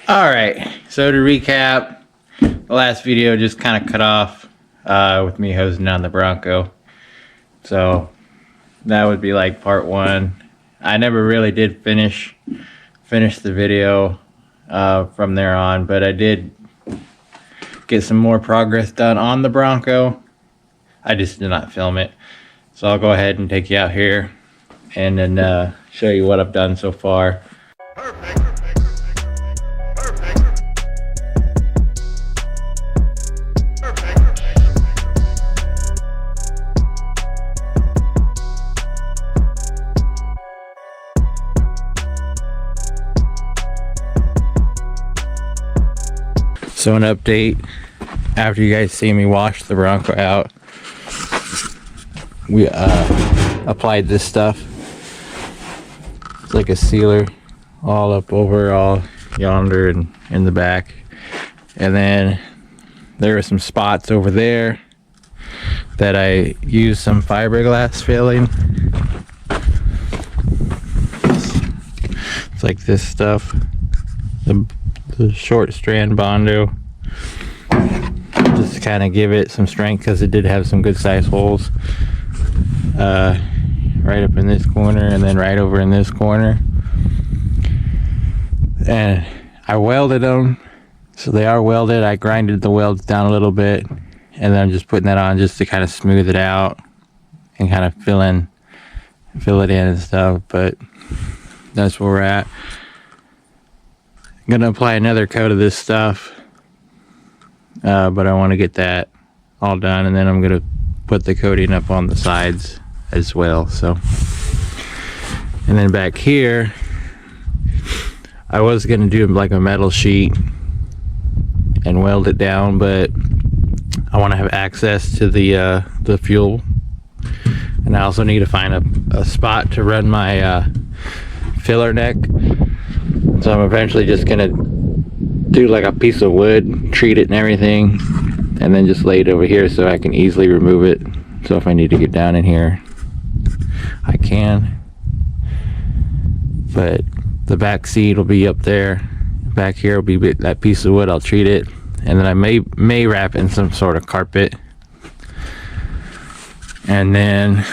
Alright, so to recap, the last video just kind of cut off with me hosing down the Bronco. So that would be like part one. I never really did finish the video from there on, but I did get some more progress done on the Bronco. I just did not film it. So I'll go ahead and take you out here and then show you what I've done so far. Perfect. So an update, after you guys see me wash the Bronco out, we applied this stuff. It's like a sealer all up over all yonder and in the back. And then there are some spots over there that I used some fiberglass filling. It's like this stuff, the short strand Bondo, just to kind of give it some strength because it did have some good size holes right up in this corner and then right over in this corner. And I welded them, so they are welded. I grinded the welds down a little bit, and then I'm just putting that on just to kind of smooth it out and kind of fill it in and stuff. But that's where we're at. I'm gonna apply another coat of this stuff, but I want to get that all done, and then I'm gonna put the coating up on the sides as well. So, and then back here, I was gonna do like a metal sheet and weld it down, but I want to have access to the fuel, and I also need to find a spot to run my filler neck. So I'm eventually just gonna do like a piece of wood, treat it and everything, and then just lay it over here so I can easily remove it. So if I need to get down in here, I can. But the back seat will be up there. Back here will be that piece of wood. I'll treat it, and then I may wrap in some sort of carpet. And then,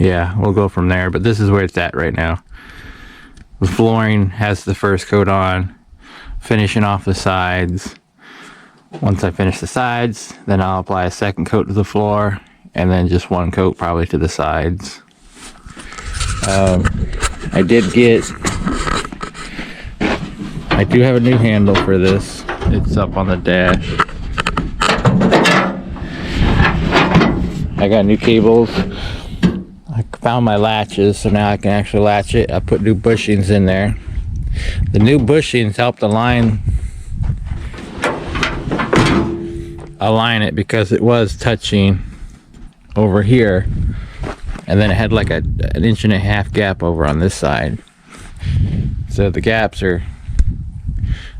yeah, we'll go from there. But this is where it's at right now. The flooring has the first coat on, finishing off the sides. Once I finish the sides, then I'll apply a second coat to the floor, and then just one coat probably to the sides. I do have a new handle for this. It's up on the dash. I got new cables. I found my latches, so now I can actually latch it. I put new bushings in there. The new bushings helped align it because it was touching over here, and then it had like an 1.5 inch gap over on this side. So the gaps are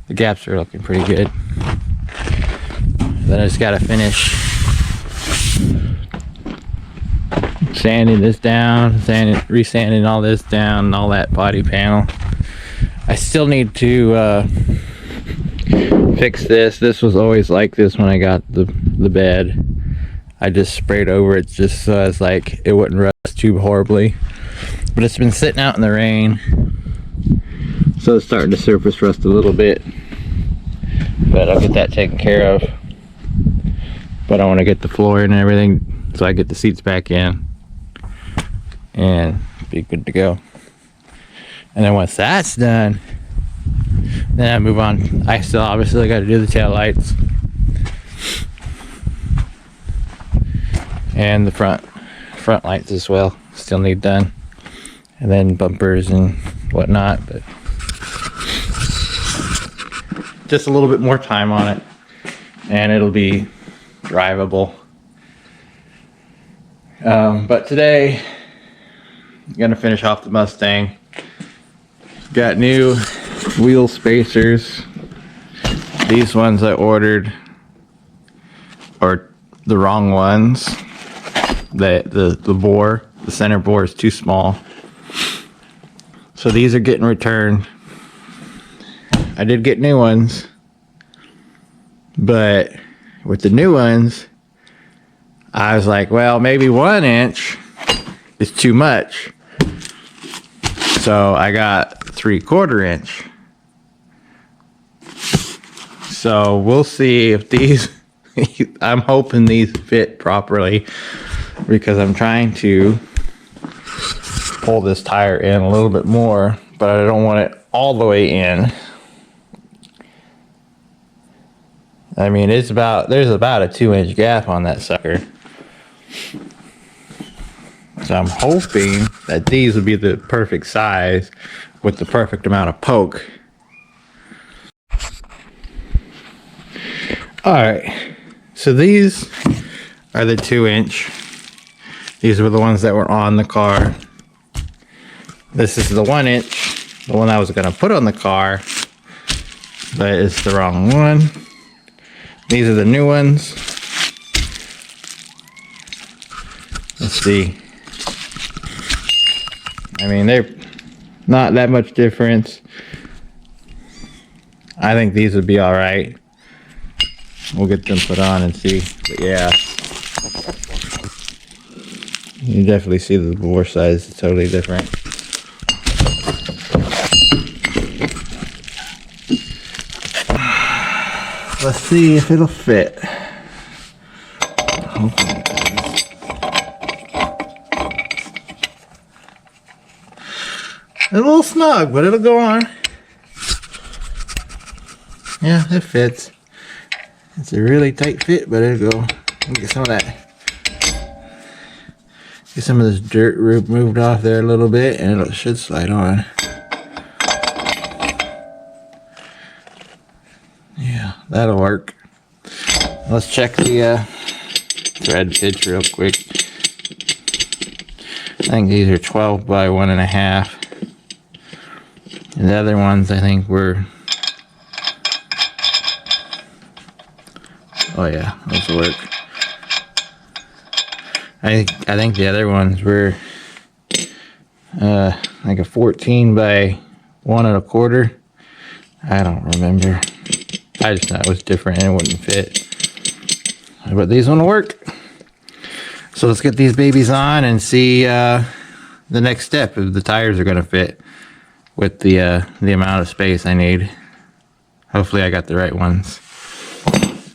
looking pretty good. Then I just gotta finish sanding this down, resanding all this down, and all that body panel. I still need to fix this. This was always like this when I got the bed. I just sprayed over it just so it's like it wouldn't rust too horribly. But it's been sitting out in the rain, so it's starting to surface rust a little bit. But I'll get that taken care of. But I want to get the floor in and everything so I get the seats back in and be good to go. And then once that's done, then I move on. I still obviously got to do the tail lights and the front lights as well. Still need done, and then bumpers and whatnot. But just a little bit more time on it, and it'll be drivable. But today, I'm gonna finish off the Mustang. Got new wheel spacers. These ones I ordered are the wrong ones. The center bore is too small. So these are getting returned. I did get new ones, but with the new ones, I was like, well, maybe 1 inch is too much. So I got 3/4 inch. So we'll see if these, I'm hoping these fit properly, because I'm trying to pull this tire in a little bit more, but I don't want it all the way in. I mean, there's about a 2-inch gap on that sucker. So I'm hoping that these will be the perfect size with the perfect amount of poke. Alright, so these are the 2-inch. These were the ones that were on the car. This is the 1-inch, the one I was going to put on the car, but it's the wrong one. These are the new ones. Let's see. I mean, they're not that much difference. I think these would be alright. We'll get them put on and see. But yeah, you definitely see the bore size is totally different. Let's see if it'll fit. Hopefully it does. A little snug, but it'll go on. Yeah, it fits. It's a really tight fit, but it'll go. Get some of that. Get some of this dirt moved off there a little bit, and it should slide on. Yeah, that'll work. Let's check the thread pitch real quick. I think these are 12 by 1.5. And the other ones I think were, oh yeah, those work. I think the other ones were like a 14 by 1.25. I don't remember. I just thought it was different and it wouldn't fit. But these one will work. So let's get these babies on and see the next step, if the tires are going to fit with the amount of space I need. Hopefully I got the right ones.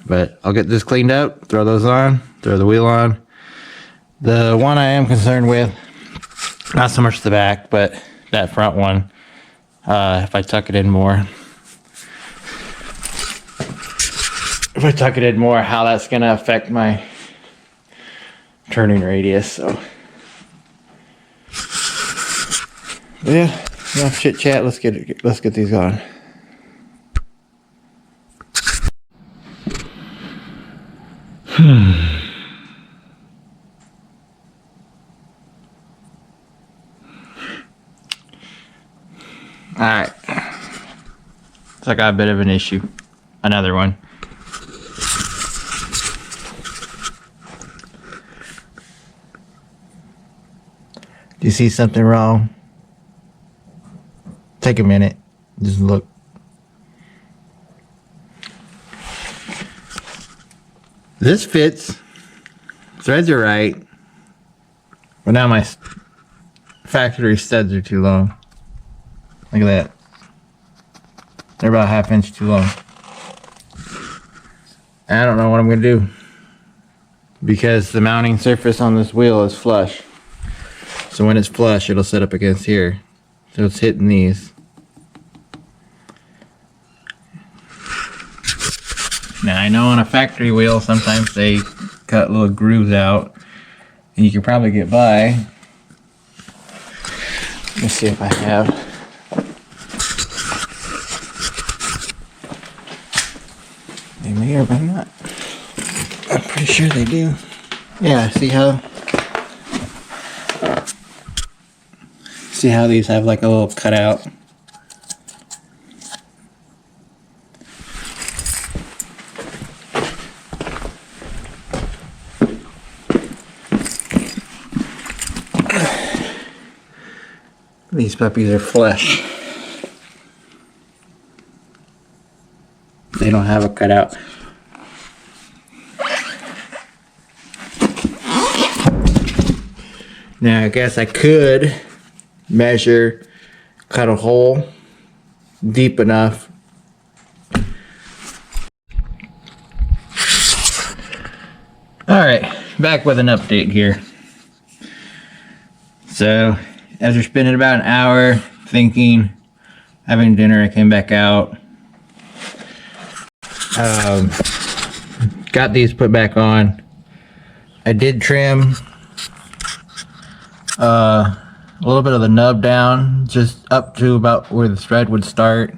But I'll get this cleaned up, throw those on, throw the wheel on. The one I am concerned with, not so much the back, but that front one, if I tuck it in more. If I tuck it in more, how that's going to affect my turning radius. So yeah, enough chit chat. Let's get these going. All right, so I got a bit of an issue. Another one. Do you see something wrong? Take a minute. Just look. This fits. Threads are right. But now my factory studs are too long. Look at that. They're about a 1/2 inch too long. I don't know what I'm going to do, because the mounting surface on this wheel is flush. So when it's flush, it'll set up against here. So it's hitting these. Now I know on a factory wheel, sometimes they cut little grooves out, and you can probably get by. Let me see if I have. They may or may not. I'm pretty sure they do. Yeah, see how these have like a little cutout? These puppies are flesh. They don't have a cutout. Now I guess I could measure, cut a hole deep enough. Alright, back with an update here. So, after spending about an hour thinking, having dinner, I came back out. Got these put back on. I did trim a little bit of the nub down, just up to about where the thread would start.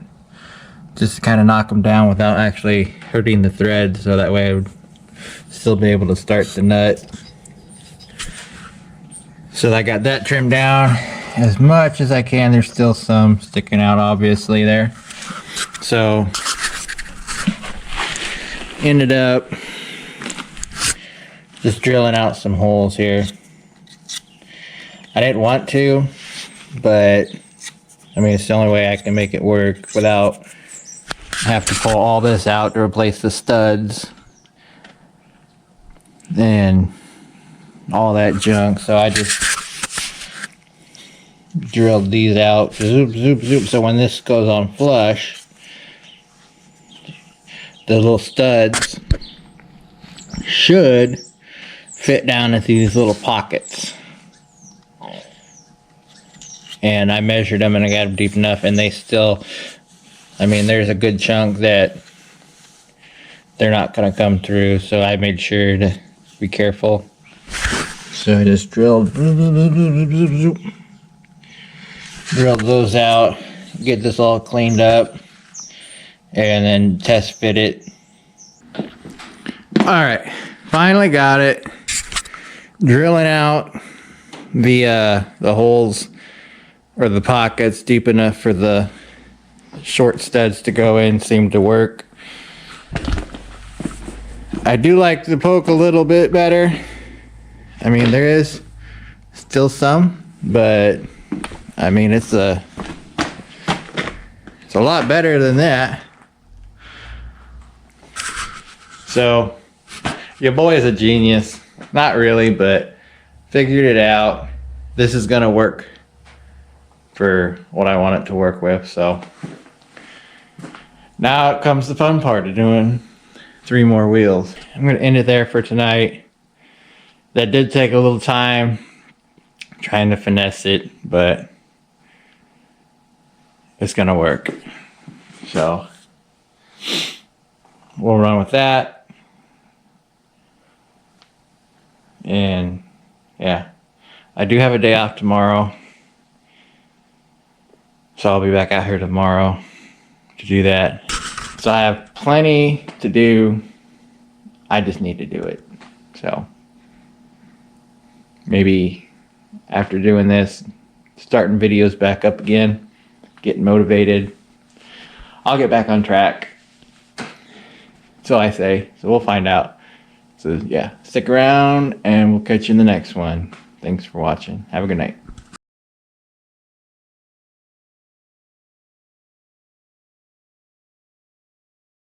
Just to kind of knock them down without actually hurting the thread, so that way I would still be able to start the nut. So I got that trimmed down as much as I can. There's still some sticking out obviously there. So ended up just drilling out some holes here. I didn't want to, but I mean it's the only way I can make it work without have to pull all this out to replace the studs and all that junk. So I just drilled these out, zoop, zoop, zoop. So when this goes on flush, the little studs should fit down into these little pockets. And I measured them and I got them deep enough, and they still, I mean, there's a good chunk that they're not going to come through, so I made sure to be careful. So I just drilled those out, get this all cleaned up, and then test fit it. Alright, finally got it. Drilling out the holes or the pockets deep enough for the short studs to go in seemed to work. I do like the poke a little bit better. I mean, there is still some, but I mean it's a lot better than that. So your boy is a genius. Not really, but figured it out. This is gonna work for what I want it to work with. So now comes the fun part of doing 3 more wheels. I'm gonna end it there for tonight. That did take a little time trying to finesse it, but it's gonna work. So we'll run with that. And yeah, I do have a day off tomorrow, so I'll be back out here tomorrow to do that. So I have plenty to do. I just need to do it. So maybe after doing this, starting videos back up again, getting motivated, I'll get back on track. So I say. So we'll find out. So yeah, stick around and we'll catch you in the next one. Thanks for watching. Have a good night.